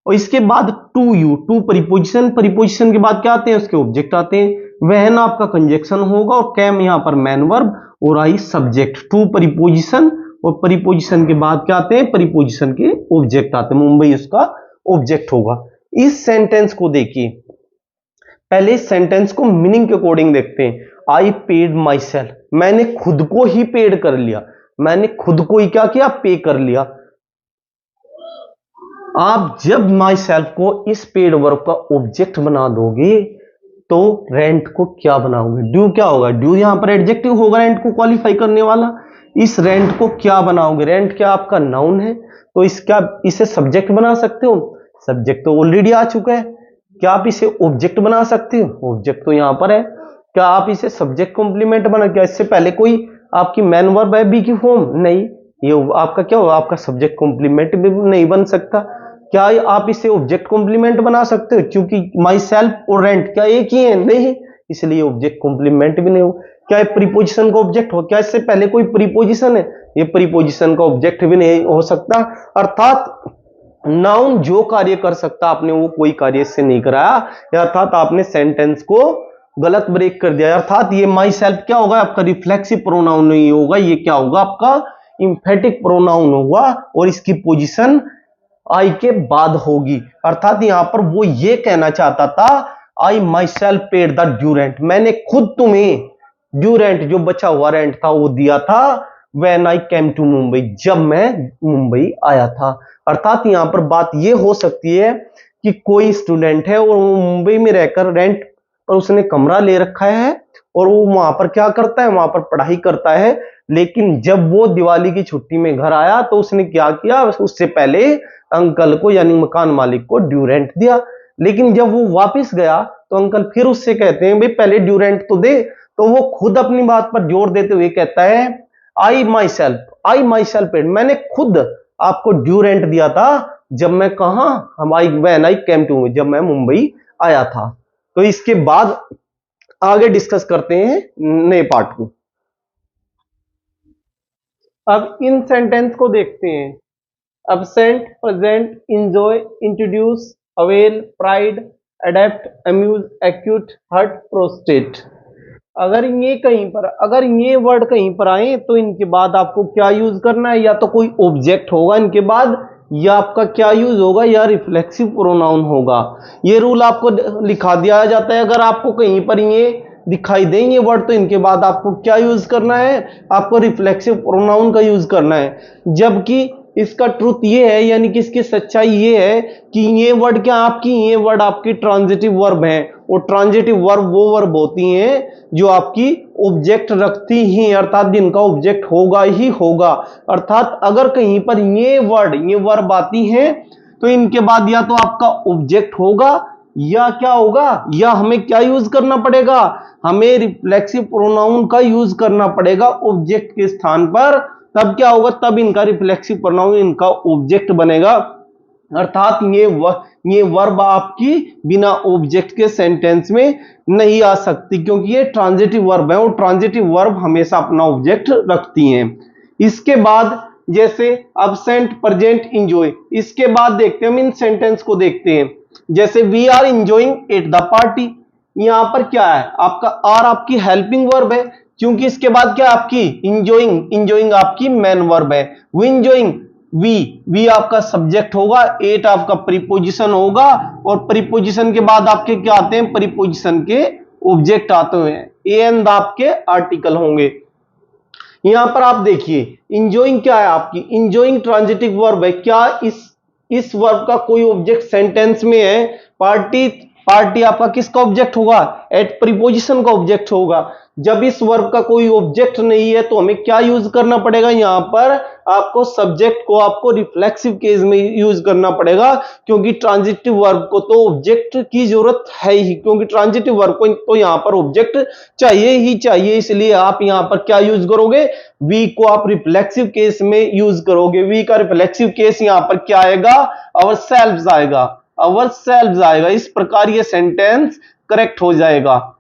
और इसके बाद टू यू, टू परिपोजिशन, परिपोजिशन के बाद क्या आते हैं, उसके ऑब्जेक्ट आते हैं, वहन आपका कंजक्शन होगा, और कैम यहां पर मैन वर्ब, और आई सब्जेक्ट, टू परिपोजिशन, और परिपोजिशन के बाद क्या आते हैं, परिपोजिशन के ऑब्जेक्ट आते हैं, मुंबई उसका ऑब्जेक्ट होगा। इस सेंटेंस को देखिए, पहले इस सेंटेंस को मीनिंग के अकॉर्डिंग देखते हैं। आई पेड माई सेल्फ, मैंने खुद को ही पेड कर लिया, मैंने खुद को ही क्या किया, पे कर लिया। आप जब माई सेल्फ को इस पेड वर्ब का ऑब्जेक्ट बना दोगे तो रेंट को क्या बनाओगे, ड्यू क्या होगा, ड्यू यहां पर एडजेक्टिव होगा रेंट को क्वालिफाई करने वाला। इस रेंट को क्या बनाओगे, रेंट क्या आपका नाउन है, तो इसका इसे सब्जेक्ट बना सकते हो, सब्जेक्ट तो ऑलरेडी आ चुका है। क्या आप इसे ऑब्जेक्ट बना सकते हो, ऑब्जेक्ट तो यहां पर है। क्या आप इसे सब्जेक्ट कॉम्प्लीमेंट बना, क्या इससे पहले कोई आपकी मैन वर्ब है बी की फॉर्म, नहीं, ये आपका क्या होगा, आपका सब्जेक्ट कॉम्प्लीमेंट भी नहीं बन सकता। क्या आप इसे ऑब्जेक्ट कॉम्प्लीमेंट बना सकते हो, क्योंकि माई सेल्फ और रेंट क्या एक ही है, नहीं, इसलिए ऑब्जेक्ट कॉम्प्लीमेंट भी नहीं हो। क्या प्रीपोजिशन का ऑब्जेक्ट हो, क्या इससे पहले कोई प्रीपोजिशन है, ये प्रीपोजिशन का ऑब्जेक्ट भी नहीं हो सकता। अर्थात नाउन जो कार्य कर सकता आपने वो कोई कार्य इससे नहीं कराया, अर्थात आपने सेंटेंस को गलत ब्रेक कर दिया। अर्थात ये माई सेल्फ क्या होगा, आपका रिफ्लेक्सिव प्रोनाउन नहीं होगा, ये क्या होगा, आपका इंफेटिक प्रोनाउन होगा, और इसकी पोजीशन आई के बाद होगी। अर्थात यहां पर वो ये कहना चाहता था, I myself paid the due rent, मैंने खुद तुम्हें ड्यू रेंट जो बचा हुआ रेंट था वो दिया था, when I came to Mumbai, जब मैं मुंबई आया था। अर्थात यहां पर बात ये हो सकती है कि कोई स्टूडेंट है और वो मुंबई में रहकर रेंट पर उसने कमरा ले रखा है, और वो वहां पर क्या करता है, वहां पर पढ़ाई करता है, लेकिन जब वो दिवाली की छुट्टी में घर आया तो उसने क्या किया, उससे पहले अंकल को यानी मकान मालिक को ड्यू रेंट दिया। लेकिन जब वो वापस गया तो अंकल फिर उससे कहते हैं भाई पहले ड्यू रेंट तो दे, तो वो खुद अपनी बात पर जोर देते हुए कहता है, आई माई सेल्फ पेड, मैंने खुद आपको ड्यू रेंट दिया था, जब मैं कहा, व्हेन आई केम टू, जब मैं मुंबई आया था। तो इसके बाद आगे डिस्कस करते हैं नए पार्ट को। अब इन सेंटेंस को देखते हैं। Absent, present, enjoy, introduce, avail, pride, adept, amuse, acute, hurt, prostate. अगर ये वर्ड कहीं पर आए तो इनके बाद आपको क्या यूज करना है, या तो कोई ऑब्जेक्ट होगा इनके बाद, या आपका क्या यूज होगा, या रिफ्लेक्सिव प्रोनाउन होगा। ये रूल आपको लिखा दिया जाता है, अगर आपको कहीं पर ये दिखाई देंगे वर्ड तो इनके बाद आपको क्या यूज करना है, आपको रिफ्लेक्सिव प्रोनाउन का यूज करना है। जबकि इसका ट्रुथ ये है, यानी कि इसकी सच्चाई ये है कि ये वर्ड आपकी ट्रांजिटिव वर्ब हैं, और ट्रांजिटिव वर्ब वो वर्ब होती हैं जो आपकी ऑब्जेक्ट रखती हैं, अर्थात जिनका ऑब्जेक्ट होगा ही होगा। अर्थात अगर कहीं पर ये वर्ब आती हैं तो इनके बाद या तो आपका ऑब्जेक्ट होगा, या क्या होगा, या हमें क्या यूज करना पड़ेगा, हमें रिफ्लेक्सिव प्रोनाउन का यूज करना पड़ेगा ऑब्जेक्ट के स्थान पर। तब क्या होगा, तब इनका रिफ्लेक्सिव प्रोनाउन इनका ऑब्जेक्ट बनेगा। अर्थात ये वर्ब आपकी बिना ऑब्जेक्ट के सेंटेंस में नहीं आ सकती, क्योंकि ये ट्रांजिटिव वर्ब है, और ट्रांजिटिव वर्ब हमेशा अपना ऑब्जेक्ट रखती हैं। इसके बाद जैसे अब्सेंट, प्रेजेंट, इंजॉय, इसके बाद देखते हैं हम इन सेंटेंस को देखते हैं। जैसे we are enjoying at the party, यहां पर क्या है, आपका आर आपकी हेल्पिंग वर्ब है, क्योंकि इसके बाद क्या आपकी इंजॉइंग, इंजॉइंग आपकी मेन वर्ब है। वी इंजॉइंग, वी आपका सब्जेक्ट होगा, एट आपका प्रीपोजिशन होगा, और प्रीपोजिशन के बाद आपके क्या आते हैं, प्रीपोजिशन के ऑब्जेक्ट आते हैं, एंड आपके आर्टिकल होंगे। यहां पर आप देखिए इंजॉइंग क्या है आपकी, इंजॉइंग ट्रांजिटिव वर्ब है। क्या इस वर्ब का कोई ऑब्जेक्ट सेंटेंस में है? पार्टी, पार्टी आपका किसका ऑब्जेक्ट होगा? एट प्रीपोजिशन का ऑब्जेक्ट होगा। जब इस वर्ब का कोई ऑब्जेक्ट नहीं है तो हमें क्या यूज करना पड़ेगा? यहां पर आपको सब्जेक्ट को आपको रिफ्लेक्सिव केस में यूज करना पड़ेगा, क्योंकि ट्रांजिटिव वर्ब को तो ऑब्जेक्ट की जरूरत है ही, क्योंकि ट्रांजिटिव वर्ब को तो यहां पर ऑब्जेक्ट चाहिए ही चाहिए। इसलिए आप यहां पर क्या यूज करोगे? वी को आप रिफ्लेक्सिव केस में यूज करोगे। वी का रिफ्लेक्सिव केस यहां पर क्या आएगा? अवरसेल्व्स आएगा, अवरसेल्व्स आएगा। इस प्रकार ये सेंटेंस करेक्ट हो जाएगा।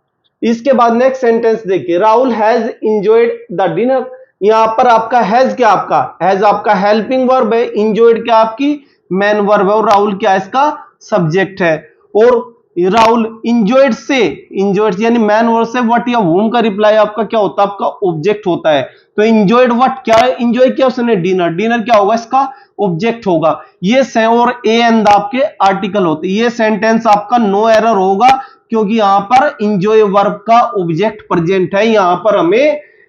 इसके बाद नेक्स्ट सेंटेंस देखिए, Rahul has enjoyed the dinner. यहां पर आपका हैज क्या, आपका हैज आपका हेल्पिंग वर्ब है, इंजॉयड क्या आपकी मेन वर्ब है, और राहुल क्या इसका सब्जेक्ट है। और राहुल इंजॉयड से, इंजॉयड यानी मैन वर्ब से व्हाट या वूम का रिप्लाई आपका क्या होता है? आपका ऑब्जेक्ट होता है। तो इंजॉयड व्हाट क्या है? इंजॉय क्या उसने? डिनर। डिनर क्या होगा? इसका ऑब्जेक्ट होगा। ये से और ए एंड आपके आर्टिकल होते हैं। ये सेंटेंस आपका नो एरर होगा, क्योंकि यहां पर इंजॉय वर्ब का ऑब्जेक्ट प्रेजेंट है। यहां पर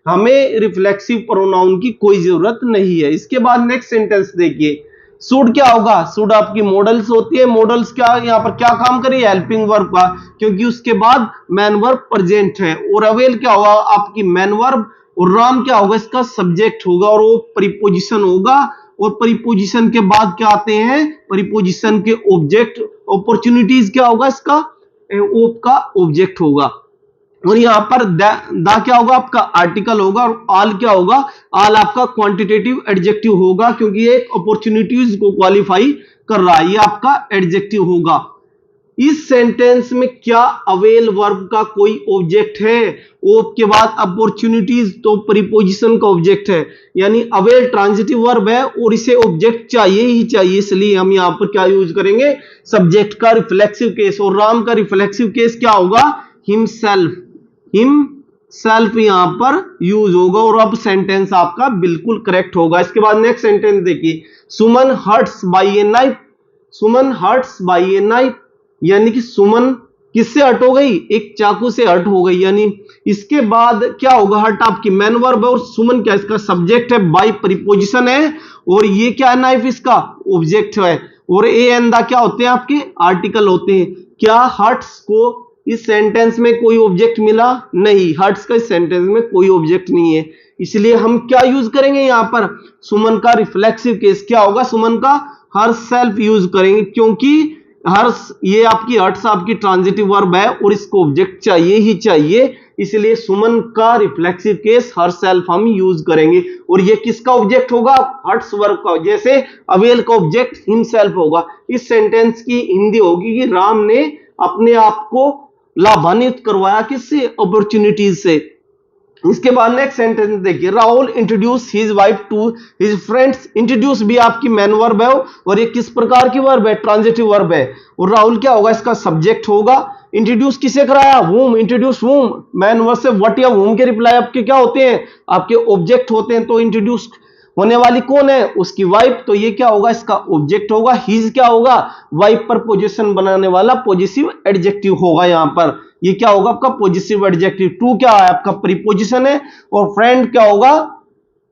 हमें रिफ्लेक्सिव प्रोनाउन की कोई जरूरत नहीं है। इसके बाद नेक्स्ट सेंटेंस देखिए, शुड क्या होगा? शुड आपकी मॉडल्स होती है। मॉडल्स क्या यहां पर क्या काम करिए? हेल्पिंग वर्ब का, क्योंकि उसके बाद मैन वर्ब प्रेजेंट है। और अवेल क्या होगा? आपकी मैन वर्ब। और राम क्या होगा? इसका सब्जेक्ट होगा, और वो प्रीपोजिशन होगा। और प्रीपोजिशन के बाद क्या आते हैं? प्रीपोजिशन के ऑब्जेक्ट। अपॉर्चुनिटीज क्या होगा? इसका ओप का ऑब्जेक्ट होगा। और यहां पर दा क्या होगा? आपका आर्टिकल होगा। और आल क्या होगा? आल आपका क्वांटिटेटिव एडजेक्टिव होगा, क्योंकि ये अपॉर्चुनिटीज को क्वालिफाई कर रहा है। ये आपका एडजेक्टिव होगा। इस सेंटेंस में क्या अवेल वर्ब का कोई ऑब्जेक्ट है? ओप के बाद अपॉर्चुनिटीज तो प्रीपोजिशन का ऑब्जेक्ट है, यानी अवेल ट्रांजिटिव वर्ब है और इसे ऑब्जेक्ट चाहिए ही चाहिए। इसलिए हम यहां पर क्या यूज करेंगे? सब्जेक्ट का रिफ्लेक्सिव केस। और राम का रिफ्लेक्सिव केस क्या होगा? हिमसेल्फ, हिमसेल्फ यहां पर यूज होगा। और अब सेंटेंस आपका बिल्कुल करेक्ट होगा। इसके बाद नेक्स्ट सेंटेंस देखिए, Suman hurts by a knife. Suman hurts by a knife, यानी कि सुमन किससे हट हो गई? एक चाकू से हट हो गई। यानी इसके बाद क्या होगा? हट आपकी मैन वर्ब है, और सुमन क्या इसका सब्जेक्ट है, बाय प्रीपोजिशन है। और ये क्या है? नाइफ इसका ऑब्जेक्ट है। और ए एंड दा क्या होते हैं? आपके आर्टिकल होते हैं। क्या हर्ट्स को इस सेंटेंस में कोई ऑब्जेक्ट मिला? नहीं, हर्ट्स का इस सेंटेंस में कोई ऑब्जेक्ट नहीं है। इसलिए हम क्या यूज करेंगे यहां पर? सुमन का रिफ्लेक्सिव केस क्या होगा? सुमन का हर सेल्फ यूज करेंगे, क्योंकि हर्ष ये आपकी हर्ट्स आपकी ट्रांजिटिव वर्ब है और इसको ऑब्जेक्ट चाहिए ही चाहिए। इसलिए सुमन का रिफ्लेक्सिव केस हर सेल्फ हम यूज करेंगे। और ये किसका ऑब्जेक्ट होगा? हर्ट्स वर्ब का। जैसे अवेल का ऑब्जेक्ट हिमसेल्फ होगा। इस सेंटेंस की हिंदी होगी कि राम ने अपने आप को लाभान्वित करवाया किससे? अपॉर्चुनिटीज से। इसके बाद नेक्स्ट सेंटेंस देखिए, Rahul introduce his wife to his friends. Introduce भी आपकी मैन वर्ब है, और ये किस प्रकार की वर्ब है? ट्रांजिटिव वर्ब है। और राहुल क्या होगा? इसका सब्जेक्ट होगा। इंट्रोड्यूस किसे कराया? वूम। इंट्रोड्यूस वूम, मैन वर्ब से व्हाट या वूम के रिप्लाई आपके क्या होते हैं? आपके ऑब्जेक्ट होते हैं। तो इंट्रोड्यूस होने वाली कौन है? उसकी वाइफ। तो ये क्या होगा? इसका ऑब्जेक्ट होगा। हिज क्या होगा? वाइफ पर पोजीशन बनाने वाला पॉजिटिव एडजेक्टिव होगा। यहां पर ये क्या होगा? आपका पॉजिटिव एडजेक्टिव। टू क्या है? आपका प्रीपोजिशन है। और फ्रेंड क्या होगा?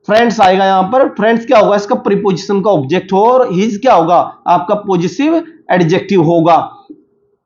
फ्रेंड्स आएगा यहां पर। फ्रेंड्स क्या होगा? इसका प्रीपोजिशन का ऑब्जेक्ट हो। और हिज क्या होगा? आपका पॉजिटिव एडजेक्टिव होगा।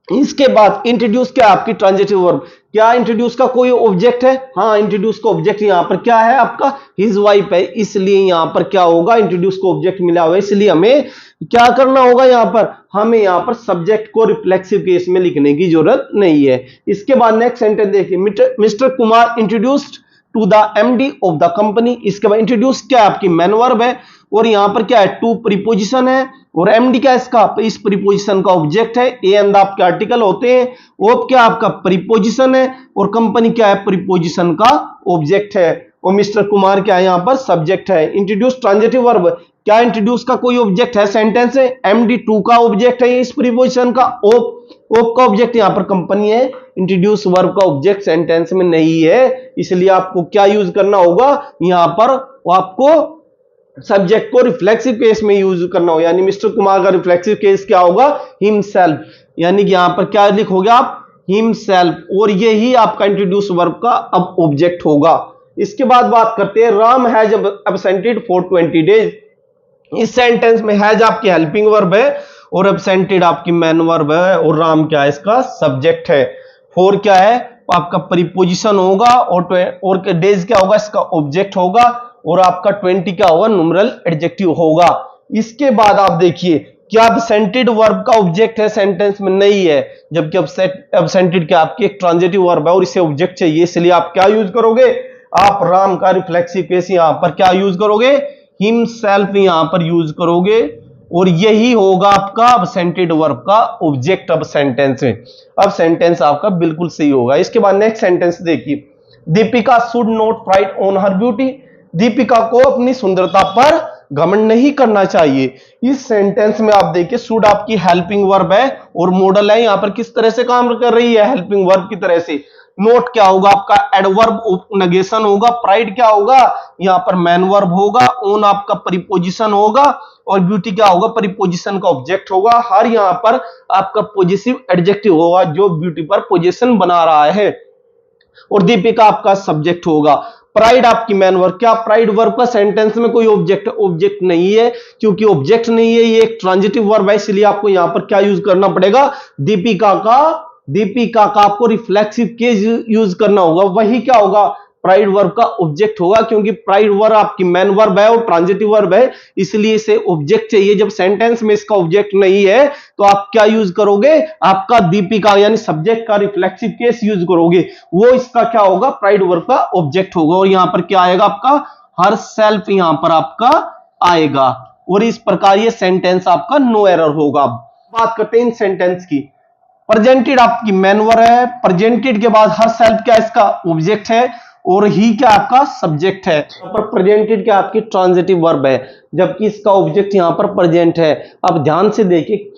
इसके बाद इंट्रोड्यूस क्या है? आपकी ट्रांजिटिव वर्ब। क्या इंट्रोड्यूस का कोई ऑब्जेक्ट है? हाँ, इंट्रोड्यूस का ऑब्जेक्ट यहां पर क्या है? आपका हिज वाइफ है। इसलिए यहां पर क्या होगा? इंट्रोड्यूस को ऑब्जेक्ट मिला हुआ है। इसलिए हमें क्या करना होगा? यहां पर हमें यहां पर सब्जेक्ट को रिफ्लेक्सिव केस में लिखने की जरूरत नहीं है। इसके बाद नेक्स्ट सेंटेंस देखिए, mister Kumar introduced to the MD of the company. इसके बाद इंट्रोड्यूस क्या है? आपकी मैन वर्ब है। और यहां पर क्या है? टू प्रीपोजिशन है। और एमडी क्या है? इसका इस प्रीपोजिशन का ऑब्जेक्ट है। ए एंड आपके आर्टिकल होते हैं। ऑफ क्या आपका प्रीपोजिशन है। और कंपनी क्या है? प्रीपोजिशन का ऑब्जेक्ट है। और मिस्टर कुमार क्या है? यहां पर सब्जेक्ट है। इंट्रोड्यूस ट्रांजिटिव वर्ब क्या इंट्रोड्यूस का कोई ऑब्जेक्ट है सेंटेंस में? MD2 का ऑब्जेक्ट है इस प्रीपोजिशन का। ओप का ऑब्जेक्ट यहां पर कंपनी है, इंट्रोड्यूस वर्ब का ऑब्जेक्ट सेंटेंस में नहीं है, इसलिए आपको क्या यूज करना होगा यहां पर? आपको सब्जेक्ट को रिफ्लेक्सिव केस में यूज करना होगा, यानी मिस्टर कुमार का रिफ्लेक्सिव केस क्या होगा? हिमसेल्फ, यानी कि यहां पर क्या लिखोगे आप? हिमसेल्फ, और यही आपका इंट्रोड्यूस वर्ब का अब ऑब्जेक्ट होगा। इसके बाद बात करते हैं राम हैज एब्सेंटेड फॉर 20 डेज। इस सेंटेंस में हैज आपकी हेल्पिंग वर्ब है और एब्सेंटेड आपकी मैन वर्ब है, और राम क्या है? इसका सब्जेक्ट है। फॉर क्या है? आपका प्रीपोजिशन होगा, और डेज क्या होगा? इसका ऑब्जेक्ट होगा, और आपका 20 क्या होगा? न्यूमरल एडजेक्टिव होगा। इसके बाद आप देखिए, क्या एब्सेंटेड वर्ब का ऑब्जेक्ट है सेंटेंस में? नहीं है, जबकि एब्सेंटेड क्या आपकी एक ट्रांजिटिव वर्ब है और इसे ऑब्जेक्ट चाहिए, इसलिए आप क्या यूज करोगे? आप राम का रिफ्लेक्सिव केस यहां पर क्या यूज करोगे? हिमसेल्फ यहां पर यूज करोगे, और यही होगा आपका एब्सेंटेड वर्ब का ऑब्जेक्ट अब सेंटेंस में। अब सेंटेंस आपका बिल्कुल सही होगा। इसके बाद नेक्स्ट सेंटेंस देखिए, Deepika should not pride on her beauty. Deepika को अपनी सुंदरता पर घमंड नहीं करना चाहिए। इस सेंटेंस में आप देखिए, शुड आपकी हेल्पिंग वर्ब है और मॉडल है, यहां पर किस तरह से काम कर रही है? हेल्पिंग वर्ब की तरह से। नोट क्या होगा आपका? एडवर्ब ऑफ नेगेशन होगा। प्राइड क्या होगा? यहां पर मैन वर्ब होगा। ओन आपका प्रीपोजिशन होगा, और ब्यूटी क्या होगा? प्रीपोजिशन का ऑब्जेक्ट होगा। हर यहां पर आपका पॉजिटिव एडजेक्टिव होगा जो ब्यूटी पर पोजीशन बना रहा है, और दीपिका आपका सब्जेक्ट होगा। प्राइड आपकी मैन वर्ब। क्या प्राइड वर्ब का सेंटेंस में कोई ऑब्जेक्ट नहीं है? क्योंकि ऑब्जेक्ट नहीं है, ये एक ट्रांजिटिव वर्ब है, इसलिए आपको यहां पर क्या यूज करना पड़ेगा? दीपिका का आपको रिफ्लेक्सिव केस यूज करना होगा। वही क्या होगा? प्राइड वर्ब का ऑब्जेक्ट होगा, क्योंकि प्राइड वर्ब आपकी मैन वर्ब है और ट्रांजिटिव वर्ब है, इसलिए इसे ऑब्जेक्ट चाहिए। जब सेंटेंस में इसका ऑब्जेक्ट नहीं है तो आप क्या यूज करोगे? आपका दीपिका यानी सब्जेक्ट का रिफ्लेक्सिव केस यूज करोगे, वो इसका क्या होगा? प्राइड वर्ब का ऑब्जेक्ट होगा। और यहां पर क्या आएगा आपका? हर सेल्फ यहां पर आपका आएगा, और इस प्रकार ये सेंटेंस आपका नो एरर होगा। बात करते हैं इन सेंटेंस की। प्रेजेंटेड आपकी मैन वर्ब है, प्रेजेंटेड के बाद हर सेल्फ क्या इसका ऑब्जेक्ट है, और ही क्या आपका सब्जेक्ट है। यहाँ पर प्रेजेंटेड क्या आपकी ट्रांजिटिव वर्ब है, जबकि इसका ऑब्जेक्ट यहां पर प्रेजेंट है। अब ध्यान से देखिए,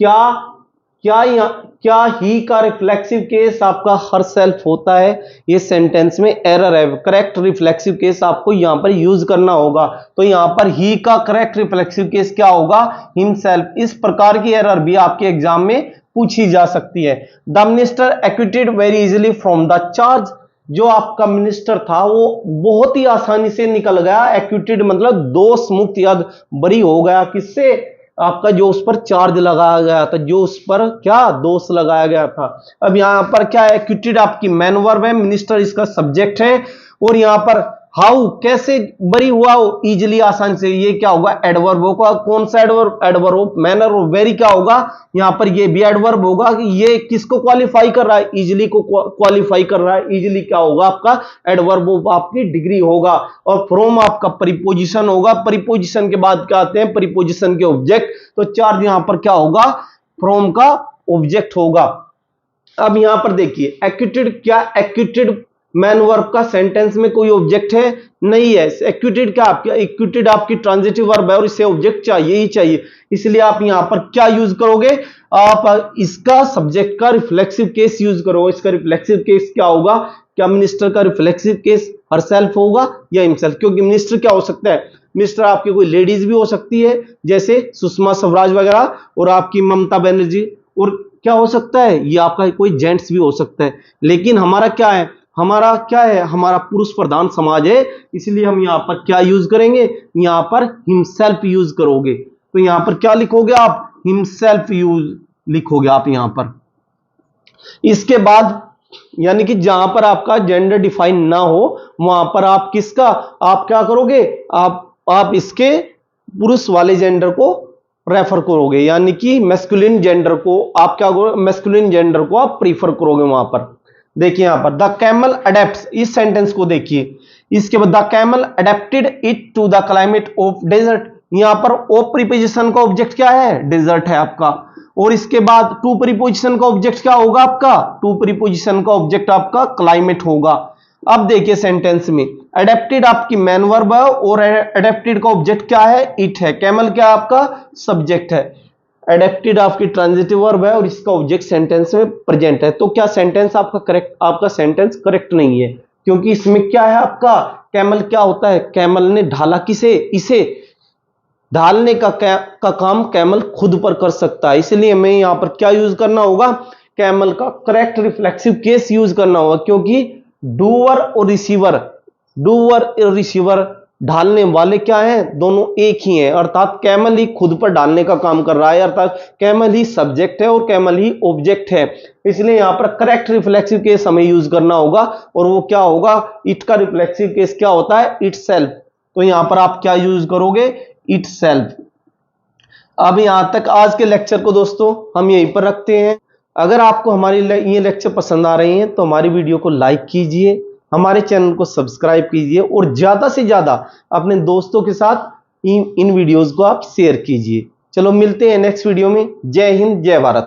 क्या ही का रिफ्लेक्सिव केस आपका हर सेल्फ होता है? ये सेंटेंस में एरर है। करेक्ट रिफ्लेक्सिव केस आपको यहां पर यूज करना होगा, तो यहां पर ही का करेक्ट रिफ्लेक्सिव केस क्या होगा? हिमसेल्फ। इस प्रकार की एरर भी आपके एग्जाम में पूछी जा सकती है। The minister acquitted very easily from the charge. जो आपका मिनिस्टर था वो बहुत ही आसानी से निकल गया। एक्विटेड मतलब दोष मुक्त या बरी हो गया। किससे? आपका जो उस पर चार्ज लगाया गया था, जो उस पर क्या दोष लगाया गया था। अब यहां पर क्या है? एक्विटेड आपकी मैन वर्ब है, मिनिस्टर इसका सब्जेक्ट है, और यहां पर हाउ कैसे बरी हुआ? इजिली आसानी से, ये क्या होगा? एडवर्ब होगा। कौन सा एडवर्ब? Adverb of manner. और वेरी क्या होगा? यहां पर ये भी एडवर्ब होगा कि ये किसको क्वालिफाई कर रहा है? इजिली को क्वालिफाई कर रहा है। इजिली क्या होगा आपका? एडवर्ब ऑफ आपकी डिग्री होगा। और फ्रॉम आपका प्रीपोजिशन होगा। प्रीपोजिशन के बाद क्या आते हैं? प्रीपोजिशन के ऑब्जेक्ट। तो चार्ज यहां पर क्या होगा? फ्रॉम का ऑब्जेक्ट होगा। अब यहां पर देखिए, एक्विटेड क्या? एक्विटेड मैन वर्ब का सेंटेंस में कोई ऑब्जेक्ट है? नहीं है। एक्विटेड क्या आपकी? एक्विटेड आपकी ट्रांजिटिव वर्ब है और इसे ऑब्जेक्ट चाहिए ही चाहिए, इसलिए आप यहां पर क्या यूज करोगे? आप इसका सब्जेक्ट का रिफ्लेक्सिव केस यूज करोगे। इसका रिफ्लेक्सिव केस क्या होगा? क्या मिनिस्टर का रिफ्लेक्सिव केस हरसेल्फ होगा या हिमसेल्फ? क्योंकि मिनिस्टर क्या हो सकता है? मिनिस्टर आपकी कोई लेडीज भी हो सकती है, जैसे सुषमा स्वराज वगैरह, और आपकी ममता बनर्जी, और क्या हो सकता है? ये आपका कोई जेंट्स भी हो सकता है। लेकिन हमारा क्या है? हमारा पुरुष प्रधान समाज है, इसलिए हम यहां पर क्या यूज करेंगे? यहां पर हिमसेल्फ यूज करोगे। तो यहां पर क्या लिखोगे आप? हिमसेल्फ यूज लिखोगे आप यहां पर। इसके बाद यानी कि जहां पर आपका जेंडर डिफाइन ना हो वहां पर आप किसका? आप क्या करोगे? आप इसके पुरुष वाले जेंडर को रेफर करोगे, यानी कि मैस्कुलिन जेंडर को आप क्या करोगे? मैस्कुलिन जेंडर को आप प्रीफर करोगे वहां पर। देखिए यहां पर द कैमल अडेप्ट्स, इस सेंटेंस को देखिए। इसके बाद the camel adapted it to the climate of desert. यहां पर ऑफ प्रीपोजिशन का ऑब्जेक्ट क्या है? डेजर्ट है आपका। और इसके बाद टू प्रीपोजिशन का ऑब्जेक्ट क्या होगा आपका? टू प्रीपोजिशन का ऑब्जेक्ट आपका क्लाइमेट होगा। अब देखिए सेंटेंस में एडेप्टेड आपकी मैन वर्ब है और एडेप्टेड का ऑब्जेक्ट क्या है, इट है। कैमल क्या आपका सब्जेक्ट है। एडेप्टेड आपकी ट्रांजिटिव वर्ब है और इसका ऑब्जेक्ट सेंटेंस में प्रेजेंट है। तो क्या सेंटेंस आपका करेक्ट, आपका सेंटेंस करेक्ट नहीं है, क्योंकि इसमें क्या है आपका कैमल क्या होता है, कैमल ने ढाला किसे, इसे। ढालने का काम कैमल खुद पर कर सकता है, इसलिए हमें यहां पर क्या यूज करना होगा, कैमल का करेक्ट रिफ्लेक्सिव केस यूज करना होगा। क्योंकि डूअर और रिसीवर, डूअर और रिसीवर ढालने वाले क्या हैं, दोनों एक ही हैं। अर्थात कैमल ही खुद पर ढालने का काम कर रहा है, अर्थात कैमल ही सब्जेक्ट है और कैमल ही ऑब्जेक्ट है। इसलिए यहां पर करेक्ट रिफ्लेक्सिव केस हमें यूज करना होगा और वो क्या होगा, इट का रिफ्लेक्सिव केस क्या होता है, इटसेल्फ। तो यहां पर आप क्या यूज करोगे, इटसेल्फ। अब यहां तक आज के लेक्चर को दोस्तों हम यहीं पर रखते हैं। अगर आपको हमारी ये लेक्चर पसंद आ रहे हैं तो हमारी वीडियो को लाइक कीजिए, हमारे चैनल को सब्सक्राइब कीजिए और ज्यादा से ज्यादा अपने दोस्तों के साथ इन वीडियोस को आप शेयर कीजिए। चलो मिलते हैं नेक्स्ट वीडियो में। जय हिंद, जय भारत।